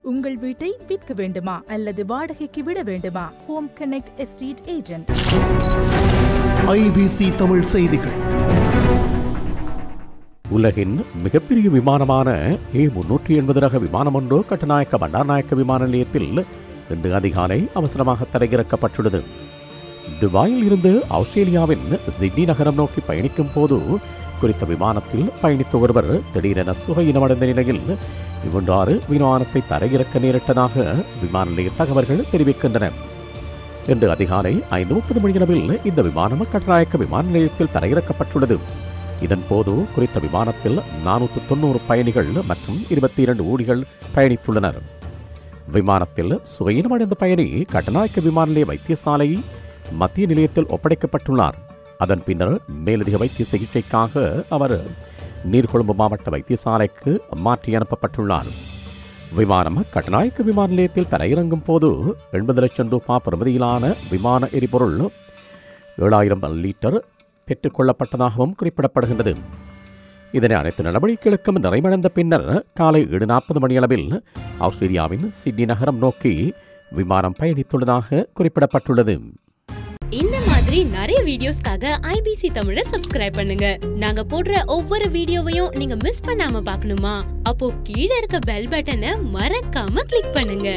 உங்கள் வீட்டை விற்க வேண்டுமா அல்லது வாடகைக்கு விட வேண்டுமா? Home connect estate agent. IBC Tamil செய்திகள். உலகின் மிகப்பெரிய விமானமான A380 ரக விமானம் ஒன்று கட்டுநாயக்க பண்டாரநாயக்க விமான நிலையத்தில் இன்று அதிகாலை அவசரமாக தரையிறக்கப்பட்டுள்ளது. துபாயில் இருந்து ஆஸ்திரேலியாவின் சிட்னி நகரம் நோக்கி பயணிக்கும் போது குறித்த விமானத்தில் பயணித்த ஒருவர் திடீரென சுகையினமடைந்த நிலையில் இவ்வாறு விமானத்தை தரையிறக்க நேரிட்டதாக விமான நிலைய தகவல்கள் தெரிவிக்கின்றன. இன்று அதிகாலை 5:30 மணியளவில் இந்த விமானம் கட்டுநாயக்க விமான நிலையத்தில் தரையிறக்கப்பட்டுள்ளது. இதன்போது குறித்த விமானத்தில் 490 பயணிகள் மற்றும் 22 ஊழியர்கள் பயணித்துள்ளனர். விமானத்தில் சுகையினமடைந்த பயணி கட்டுநாயக்க விமான நிலைய வைத்தியசாலை மத்திய நிலையத்தில் ஒப்படைக்கப்பட்டுள்ளார். அதன் பின்னர் மேலதிக வைத்திய சிகிச்சைக்காக அவர் நீர்கொழும்பு மாவட்ட வைத்தியசாலைக்கு மாற்றி அனுப்பப்பட்டுள்ளார். விமானம் கட்டுநாயக்க விமான நிலையத்தில் தரையிறங்கும் போது 80 லட்சம் ரூபாய் பெறுமதியிலான விமான எரிபொருள் 7000 லிட்டர் பெற்றுக் கொள்ளப்பட்டதாகவும் குறிப்பிடப்படுகின்றது. இதனை அனைத்து நடவடிக்கைகளுக்கும் நிறைவடைந்த பின்னர் காலை 7:40 மணியளவில் ஆஸ்திரேலியாவின் சிட்னி நகரம் நோக்கி விமானம் பயணித்துள்ளதாக குறிப்பிடப்பட்டுள்ளது. இந்த மாதிரி நிறைய வீடியோஸ்க்காக ஐபிசி தமிழை சப்ஸ்கிரைப் பண்ணுங்க. நாங்க போடுற ஒவ்வொரு வீடியோவையும் நீங்க மிஸ் பண்ணாம பார்க்கணுமா? அப்போ கீழே இருக்க பெல் பட்டனை மறக்காம கிளிக் பண்ணுங்க.